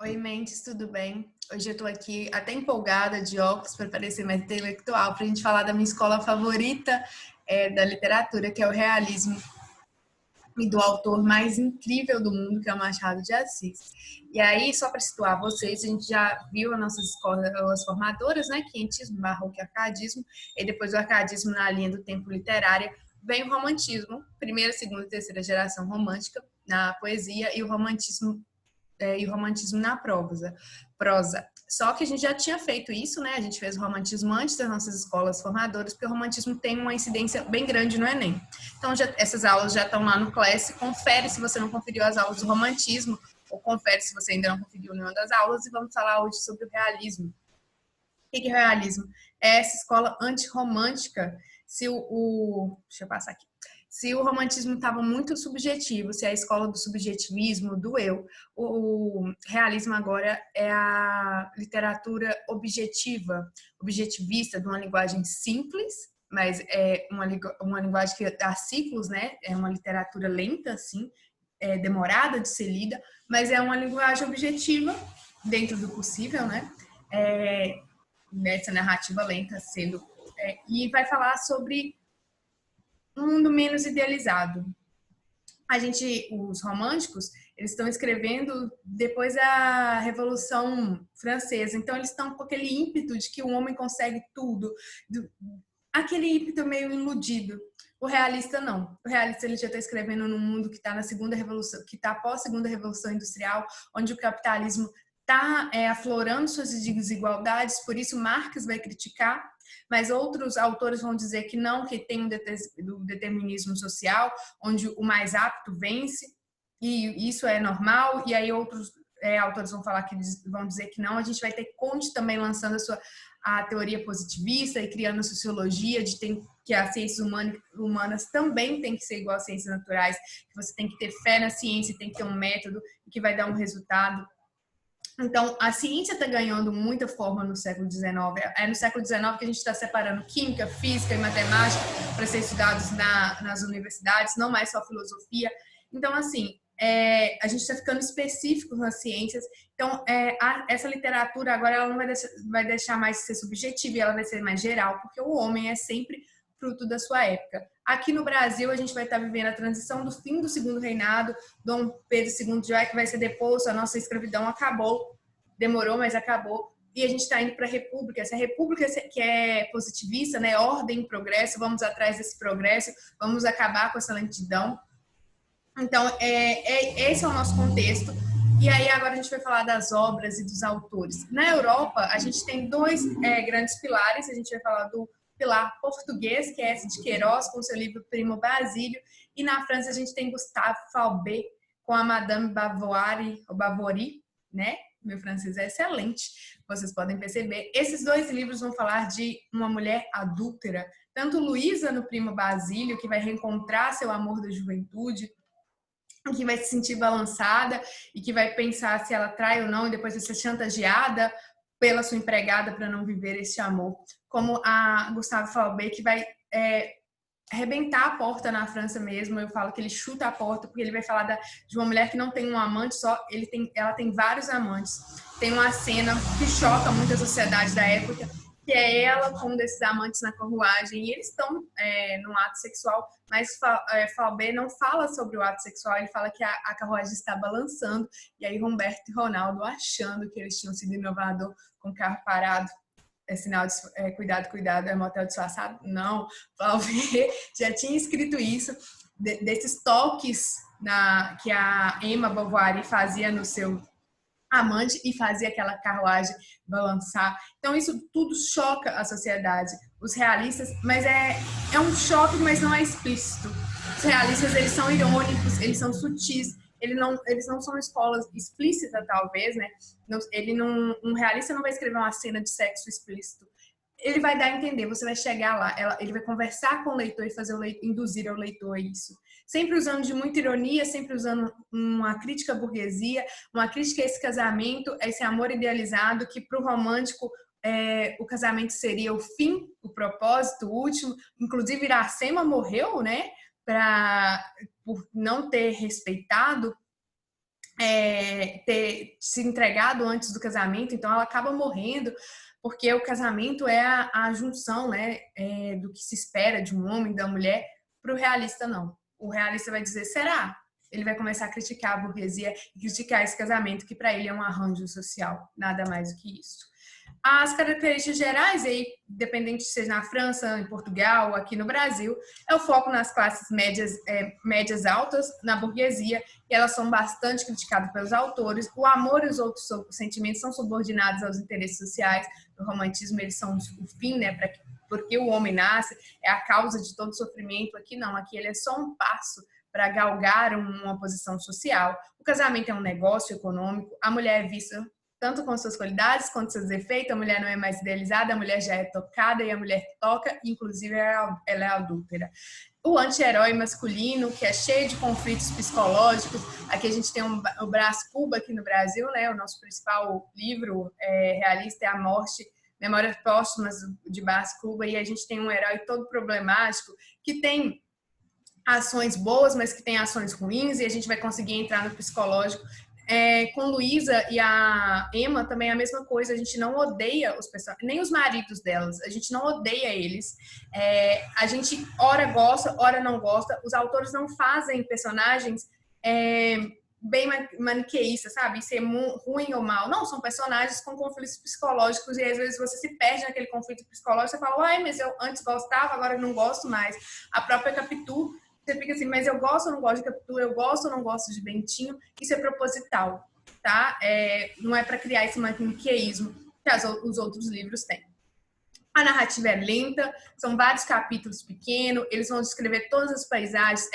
Oi, Mentes, tudo bem? Hoje eu tô aqui até empolgada de óculos para parecer mais intelectual, para a gente falar da minha escola favorita da literatura, que é o realismo, e do autor mais incrível do mundo, que é o Machado de Assis. E aí, só para situar vocês, a gente já viu as nossas escolas formadoras, né? Quinhentismo, barroco e arcadismo, e depois o arcadismo na linha do tempo literária, vem o romantismo, primeira, segunda e terceira geração romântica na poesia, e o romantismo na prosa. Só que a gente já tinha feito isso, né? A gente fez o romantismo antes das nossas escolas formadoras, porque o romantismo tem uma incidência bem grande no Enem. Então, essas aulas já estão lá no Class. Confere se você não conferiu as aulas do romantismo, ou confere se você ainda não conferiu nenhuma das aulas, e vamos falar hoje sobre o realismo. O que é realismo? É essa escola antirromântica. Deixa eu passar aqui. Se o romantismo estava muito subjetivo, se é a escola do subjetivismo, do eu, o realismo agora é a literatura objetiva, objetivista, de uma linguagem simples, mas é uma linguagem que dá ciclos, né? É uma literatura lenta, assim, demorada de ser lida, mas é uma linguagem objetiva, dentro do possível, né? É, Nessa narrativa lenta sendo. E vai falar sobre um mundo menos idealizado. Os românticos, eles estão escrevendo depois da Revolução Francesa, então eles estão com aquele ímpeto de que o homem consegue tudo, aquele ímpeto meio iludido. O realista não. O realista ele já está escrevendo num mundo que está na segunda revolução, que está após a segunda revolução industrial, onde o capitalismo está aflorando suas desigualdades. Por isso Marx vai criticar, mas outros autores vão dizer que não, que tem um determinismo social, onde o mais apto vence, e isso é normal. E aí outros autores vão falar vão dizer que não. A gente vai ter Comte também lançando a teoria positivista e criando a sociologia que as ciências humanas também tem que ser igual às ciências naturais, que você tem que ter fé na ciência, tem que ter um método que vai dar um resultado. Então, a ciência está ganhando muita forma no século XIX. É no século XIX que a gente está separando química, física e matemática para ser estudados nas universidades, não mais só filosofia. Então, assim, a gente está ficando específico nas ciências. Então, essa literatura agora ela não vai deixar mais de ser subjetiva, ela vai ser mais geral, porque o homem é sempre fruto da sua época. Aqui no Brasil, a gente vai estar vivendo a transição do fim do segundo reinado. Dom Pedro II já que vai ser deposto, a nossa escravidão acabou, demorou, mas acabou. E a gente está indo para a república. Essa república que é positivista, né? Ordem e progresso, vamos atrás desse progresso, vamos acabar com essa lentidão. Então, esse é o nosso contexto. E aí agora a gente vai falar das obras e dos autores. Na Europa, a gente tem dois grandes pilares. A gente vai falar do pilar português, que é esse de Queiroz, com seu livro Primo Basílio. E na França a gente tem Gustave Flaubert, com a Madame Bovary, ou Bovary, né? Meu francês é excelente, vocês podem perceber. Esses dois livros vão falar de uma mulher adúltera. Tanto Luísa, no Primo Basílio, que vai reencontrar seu amor da juventude, que vai se sentir balançada e que vai pensar se ela trai ou não e depois vai ser chantageada pela sua empregada para não viver esse amor. Como a Gustave Flaubert, que vai arrebentar a porta na França mesmo. Eu falo que ele chuta a porta porque ele vai falar de uma mulher que não tem um amante só, ela tem vários amantes. Tem uma cena que choca muito a sociedade da época, que é ela com um desses amantes na carruagem, e eles estão num ato sexual, mas Flaubert não fala sobre o ato sexual, ele fala que a carruagem está balançando, e aí Humberto e Ronaldo, achando que eles tinham sido inovador com o carro parado, sinal de cuidado, cuidado, é motel disfarçado? Não, Flaubert já tinha escrito isso, desses toques que a Emma Bovary fazia no seu amante e fazia aquela carruagem balançar. Então isso tudo choca a sociedade. Os realistas, mas é um choque, mas não é explícito. Os realistas, eles são irônicos, eles são sutis, eles não são escolas explícitas, talvez, né? Um realista não vai escrever uma cena de sexo explícito. Ele vai dar a entender, você vai chegar lá, ele vai conversar com o leitor e induzir ao leitor a isso. Sempre usando de muita ironia, sempre usando uma crítica à burguesia, uma crítica a esse casamento, a esse amor idealizado, que para o romântico o casamento seria o fim, o propósito, o último. Inclusive Iracema morreu, né? Por não ter respeitado ter se entregado antes do casamento, então ela acaba morrendo, porque o casamento é a junção, né, do que se espera de um homem, da mulher. Para o realista, não. O realista vai dizer, será? Ele vai começar a criticar a burguesia e criticar esse casamento, que para ele é um arranjo social, nada mais do que isso. As características gerais, aí, dependente se seja na França, em Portugal, aqui no Brasil, é o foco nas classes médias altas, na burguesia, e elas são bastante criticadas pelos autores. O amor e os outros sentimentos são subordinados aos interesses sociais. No romantismo, eles são o fim, né, porque o homem nasce, é a causa de todo sofrimento. Aqui não, aqui ele é só um passo para galgar uma posição social. O casamento é um negócio econômico, a mulher é vista tanto com suas qualidades quanto seus defeitos. A mulher não é mais idealizada, a mulher já é tocada, e a mulher que toca, inclusive, ela é adúltera. O anti-herói masculino, que é cheio de conflitos psicológicos. Aqui a gente tem o Brás Cubas aqui no Brasil, né? O nosso principal livro realista é A Morte, Memórias Póstumas de Brás Cubas, e a gente tem um herói todo problemático, que tem ações boas, mas que tem ações ruins, e a gente vai conseguir entrar no psicológico. Com Luísa e a Emma também é a mesma coisa. A gente não odeia os personagens, nem os maridos delas. A gente não odeia eles. A gente ora gosta, ora não gosta. Os autores não fazem personagens bem maniqueístas, sabe? Ser ruim ou mal. Não, são personagens com conflitos psicológicos, e às vezes você se perde naquele conflito psicológico. Você fala, uai, mas eu antes gostava, agora não gosto mais. A própria Capitu, você fica assim, mas eu gosto ou não gosto de Capitu, eu gosto ou não gosto de Bentinho. Isso é proposital, tá? Não é para criar esse maniqueísmo que os outros livros têm. A narrativa é lenta, são vários capítulos pequenos, eles vão descrever todas as paisagens,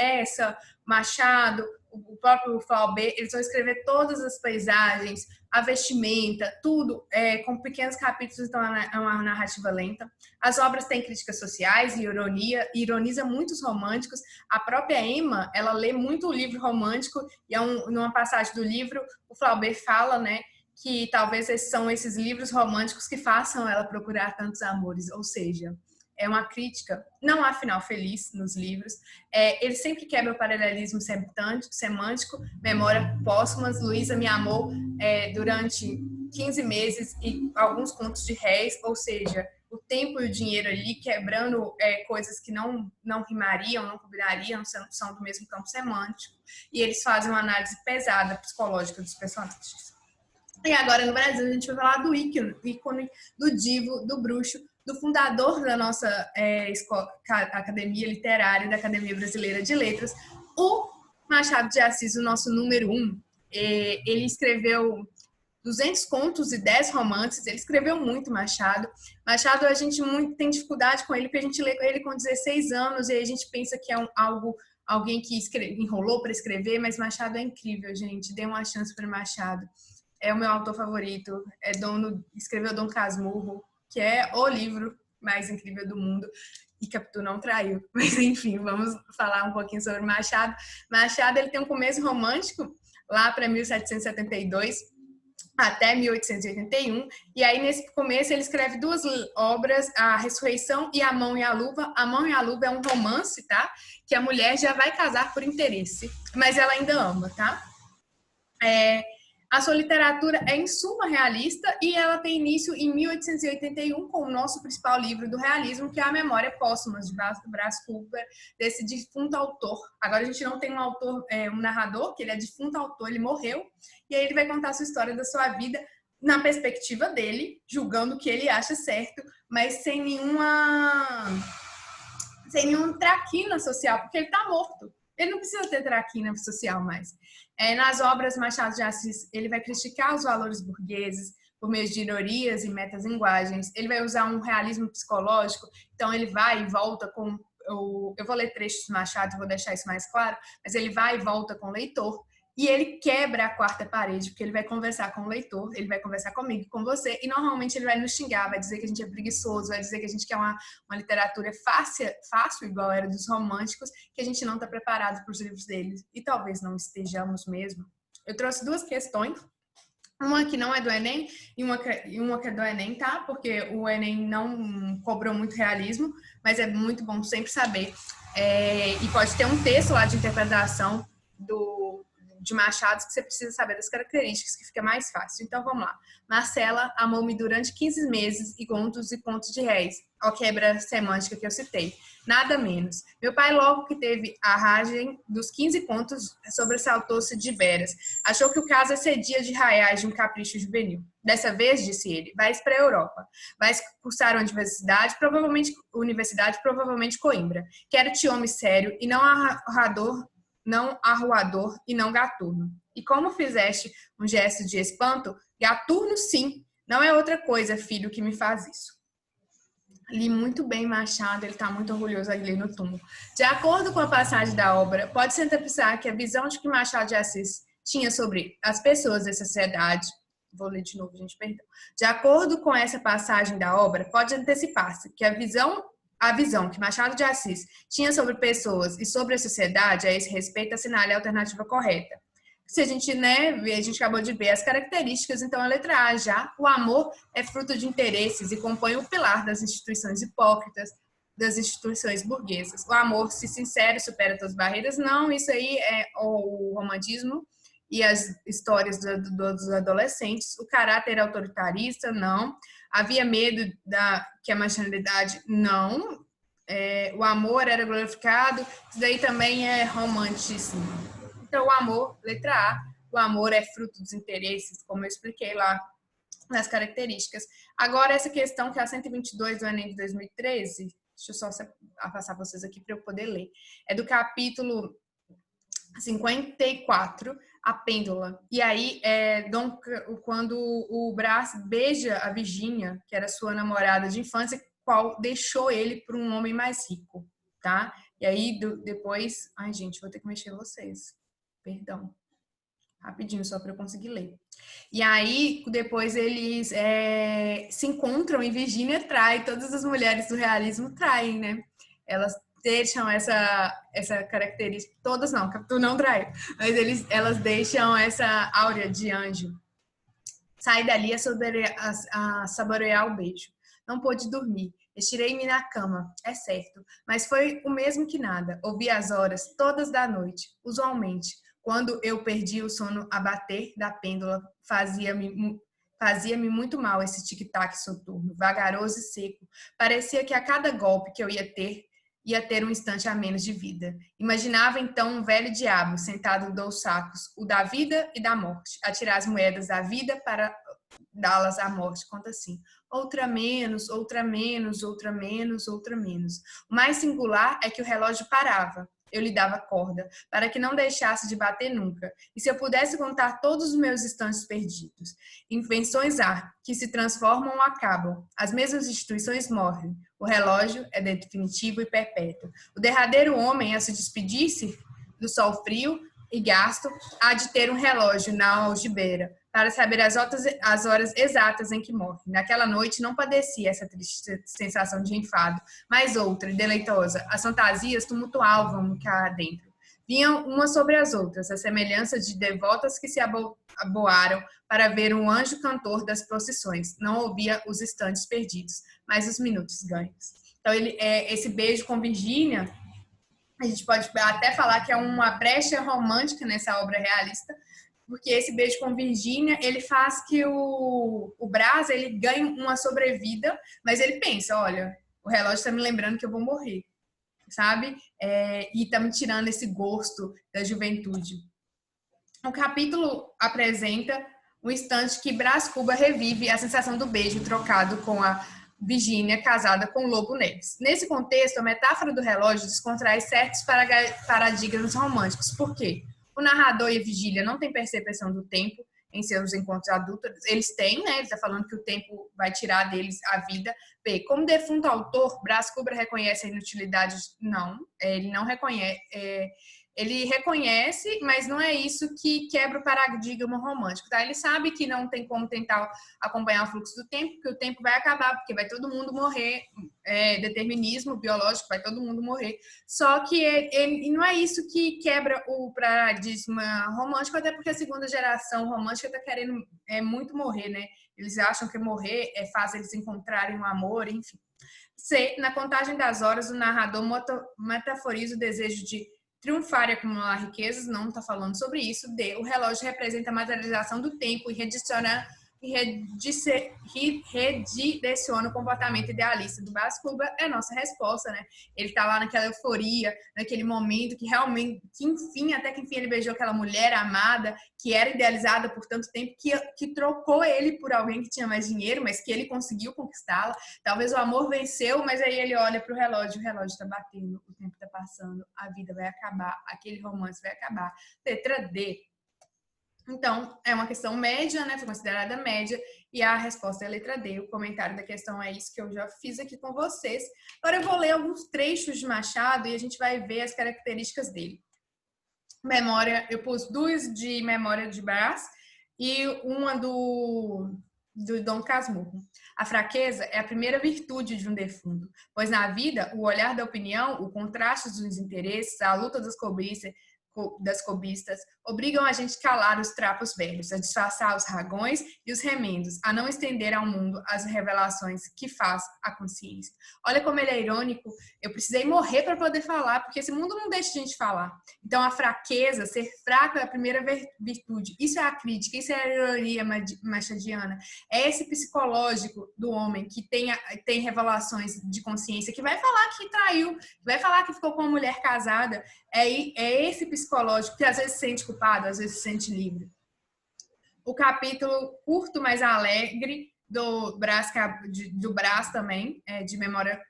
Machado, o próprio Flaubert, eles vão escrever todas as paisagens, a vestimenta, tudo, com pequenos capítulos, então é uma narrativa lenta. As obras têm críticas sociais e ironia, ironiza muitos românticos. A própria Emma, ela lê muito o livro romântico, e numa passagem do livro, o Flaubert fala, né, que talvez são esses livros românticos que façam ela procurar tantos amores, ou seja, é uma crítica, não há final feliz nos livros, ele sempre quebra o paralelismo semântico, Memória Póstumas, Luísa me amou durante 15 meses e alguns contos de réis, ou seja, o tempo e o dinheiro ali quebrando coisas que não rimariam, não combinariam, são do mesmo campo semântico, e eles fazem uma análise pesada, psicológica dos personagens. E agora, no Brasil, a gente vai falar do ícone, do divo, do bruxo, do fundador da nossa Academia Literária, da Academia Brasileira de Letras, o Machado de Assis, o nosso número 1. Ele escreveu 200 contos e 10 romances, ele escreveu muito, Machado. Machado, a gente tem dificuldade com ele, porque a gente lê ele com 16 anos, e aí a gente pensa que é alguém que enrolou para escrever, mas Machado é incrível, gente. Dê uma chance para Machado. É o meu autor favorito, escreveu Dom Casmurro, que é o livro mais incrível do mundo, e Capitu não traiu. Mas enfim, vamos falar um pouquinho sobre Machado. Machado, ele tem um começo romântico, lá para 1772 até 1881, e aí nesse começo ele escreve duas obras, A Ressurreição e A Mão e a Luva. A Mão e a Luva é um romance, tá? Que a mulher já vai casar por interesse, mas ela ainda ama, tá? A sua literatura é, em suma, realista, e ela tem início em 1881 com o nosso principal livro do realismo, que é A Memória Póstumas, de Brás Cubas, desse defunto autor. Agora a gente não tem um autor, um narrador, que ele é defunto autor, ele morreu, e aí ele vai contar a sua história da sua vida na perspectiva dele, julgando o que ele acha certo, mas sem nenhum traquina social, porque ele está morto. Ele não precisa ter traquina social mais. Nas obras, Machado de Assis, ele vai criticar os valores burgueses por meio de ironias e metalinguagens. Ele vai usar um realismo psicológico, então ele vai e volta com... Eu vou ler trechos de Machado, vou deixar isso mais claro, mas ele vai e volta com o leitor, e ele quebra a quarta parede, porque ele vai conversar com o leitor, ele vai conversar comigo, com você, e normalmente ele vai nos xingar, vai dizer que a gente é preguiçoso, vai dizer que a gente quer uma literatura fácil, igual era dos românticos, que a gente não está preparado para os livros deles, e talvez não estejamos mesmo. Eu trouxe duas questões, uma que não é do Enem e uma que é do Enem, tá? Porque o Enem não cobrou muito realismo, mas é muito bom sempre saber. E pode ter um texto lá de interpretação de Machados que você precisa saber das características, que fica mais fácil. Então, vamos lá. Marcela amou-me durante 15 meses e contos de réis. Ó, quebra semântica que eu citei. Nada menos. Meu pai, logo que teve a ragem dos 15 contos, sobressaltou-se de veras. Achou que o caso excedia de raiais de um capricho juvenil. Dessa vez, disse ele, vais para a Europa. Vais cursar uma universidade, provavelmente Coimbra. Quero-te homem sério e não arruador e não gatuno. E como fizeste um gesto de espanto, gatuno sim, não é outra coisa, filho, que me faz isso. Li muito bem Machado, ele está muito orgulhoso ali no túmulo. De acordo com a passagem da obra, pode-se antecipar que a visão de que Machado de Assis tinha sobre as pessoas da sociedade, vou ler de novo, gente, perdão. De acordo com essa passagem da obra, pode antecipar-se que a visão que Machado de Assis tinha sobre pessoas e sobre a sociedade, a esse respeito, assinale a alternativa correta. Se a gente, a gente acabou de ver as características, então a letra A já, o amor é fruto de interesses e compõe o pilar das instituições hipócritas, das instituições burguesas. O amor, se sincero, supera todas as barreiras? Não, isso aí é o romantismo e as histórias dos adolescentes. O caráter autoritarista? Não. Havia medo que a marginalidade? Não. O amor era glorificado? Isso daí também é romantismo. Então, o amor, letra A, o amor é fruto dos interesses, como eu expliquei lá nas características. Agora, essa questão que é a 122 do Enem de 2013, deixa eu só passar para vocês aqui para eu poder ler, é do capítulo 54, a pêndula. E aí, quando o Brás beija a Virgínia, que era sua namorada de infância, qual deixou ele para um homem mais rico, tá? E aí, depois... Ai, gente, vou ter que mexer vocês. Perdão. Rapidinho, só para eu conseguir ler. E aí, depois eles se encontram e Virgínia trai. Todas as mulheres do realismo traem, né? Elas deixam essa característica. Todas não, Capitu não traiu. Mas elas deixam essa áurea de anjo. Saí dali a saborear o beijo. Não pôde dormir. Estirei-me na cama, é certo. Mas foi o mesmo que nada. Ouvi as horas todas da noite, usualmente. Quando eu perdi o sono a bater da pêndula, fazia-me muito mal esse tic-tac soturno, vagaroso e seco. Parecia que a cada golpe que eu ia ter um instante a menos de vida. Imaginava então um velho diabo sentado em 2 sacos, o da vida e da morte, a tirar as moedas da vida para dá-las à morte. Conta assim: outra menos, outra menos, outra menos, outra menos. O mais singular é que o relógio parava. Eu lhe dava corda, para que não deixasse de bater nunca. E se eu pudesse contar todos os meus instantes perdidos? Invenções há, que se transformam ou acabam. As mesmas instituições morrem. O relógio é definitivo e perpétuo. O derradeiro homem, a se despedir-se do sol frio e gasto, há de ter um relógio na algibeira, para saber as horas exatas em que morre. Naquela noite não padecia essa triste sensação de enfado, mas outra, deleitosa. As fantasias tumultuavam cá dentro. Vinham umas sobre as outras, a semelhança de devotas que se aboaram para ver um anjo cantor das procissões. Não ouvia os instantes perdidos, mas os minutos ganhos. Então, esse beijo com Virgínia, a gente pode até falar que é uma brecha romântica nessa obra realista, porque esse beijo com Virgínia, ele faz que o Brás, ele ganhe uma sobrevida, mas ele pensa, olha, o relógio está me lembrando que eu vou morrer, sabe? E está me tirando esse gosto da juventude. O capítulo apresenta o instante que Brás Cuba revive a sensação do beijo trocado com a Virgínia casada com Lobo Neves. Nesse contexto, a metáfora do relógio descontrai certos paradigmas românticos. Por quê? O narrador e a Virgínia não têm percepção do tempo em seus encontros adultos. Eles têm, né? Ele está falando que o tempo vai tirar deles a vida. B. Como defunto autor, Brás Cubra reconhece a inutilidade? Não, ele não reconhece. Ele reconhece, mas não é isso que quebra o paradigma romântico, tá? Ele sabe que não tem como tentar acompanhar o fluxo do tempo, porque o tempo vai acabar, porque vai todo mundo morrer, determinismo biológico, vai todo mundo morrer. Só que ele não é isso que quebra o paradigma romântico, até porque a segunda geração romântica está querendo muito morrer, né? Eles acham que morrer faz eles encontrarem um amor, enfim. C. Na contagem das horas, o narrador metaforiza o desejo de Triunfar e acumular riquezas, não está falando sobre isso. D, o relógio representa a materialização do tempo e redireciona o comportamento idealista do Brás Cubas. É a nossa resposta, né? Ele tá lá naquela euforia, naquele momento que realmente, que enfim, até que enfim ele beijou aquela mulher amada, que era idealizada por tanto tempo, que trocou ele por alguém que tinha mais dinheiro, mas que ele conseguiu conquistá-la. Talvez o amor venceu, mas aí ele olha pro relógio, o relógio tá batendo, o tempo tá passando, a vida vai acabar, aquele romance vai acabar. Letra D. Então, é uma questão média, né? Foi considerada média, e a resposta é a letra D. O comentário da questão é isso que eu já fiz aqui com vocês. Agora eu vou ler alguns trechos de Machado e a gente vai ver as características dele. Memória, eu pus duas de Memória de Brás e uma do Dom Casmurro. A fraqueza é a primeira virtude de um defunto, pois na vida o olhar da opinião, o contraste dos interesses, a luta das cobistas, obrigam a gente a calar os trapos velhos, a disfarçar os ragões e os remendos, a não estender ao mundo as revelações que faz a consciência. Olha como ele é irônico. Eu precisei morrer para poder falar, porque esse mundo não deixa a gente falar. Então, a fraqueza, ser fraco é a primeira virtude. Isso é a crítica, isso é a ironia machadiana. É esse psicológico do homem que tem revelações de consciência, que vai falar que traiu, que vai falar que ficou com uma mulher casada. É esse psicológico que às vezes se sente culpado, às vezes se sente livre. O capítulo curto, mas alegre, do Brás também, de Memória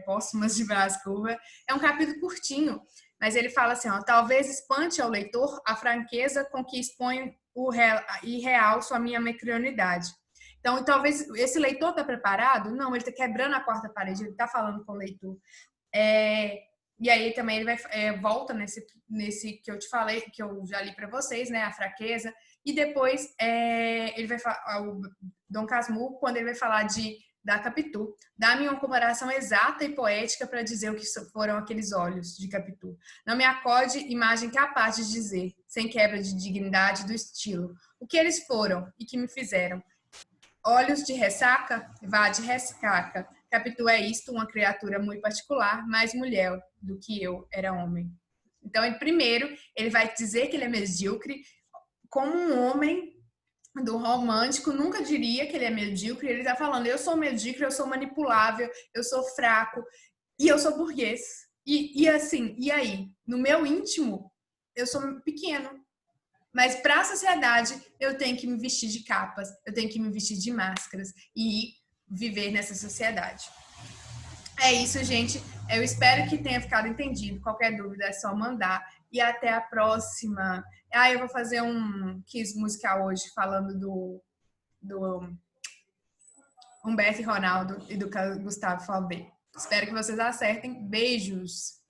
Póstumas de Brás Cubas, é um capítulo curtinho, mas ele fala assim, ó, talvez espante ao leitor a franqueza com que expõe o irreal sua minha mediocridade. Então, talvez esse leitor está preparado? Não, ele está quebrando a quarta parede, ele está falando com o leitor. E aí também ele volta nesse que eu te falei, que eu já li para vocês, né, a fraqueza. E depois ele vai falar, o Dom Casmurro, quando ele vai falar da Capitu, dá-me uma comparação exata e poética para dizer o que foram aqueles olhos de Capitu. Não me acode imagem capaz de dizer, sem quebra de dignidade do estilo, o que eles foram e que me fizeram. Olhos de ressaca, vá de ressaca. Capitu é isto, uma criatura muito particular, mais mulher do que eu era homem. Então, ele vai dizer que ele é medíocre, como um homem do romântico nunca diria que ele é medíocre. Ele está falando, eu sou medíocre, eu sou manipulável, eu sou fraco e eu sou burguês. E assim, e aí? No meu íntimo, eu sou pequeno. Mas para a sociedade, eu tenho que me vestir de capas, eu tenho que me vestir de máscaras e viver nessa sociedade. É isso, gente. Eu espero que tenha ficado entendido. Qualquer dúvida é só mandar. E até a próxima. Eu vou fazer um quiz musical hoje, falando do Humberto e Ronaldo e do Gustavo Flaubert. Espero que vocês acertem. Beijos!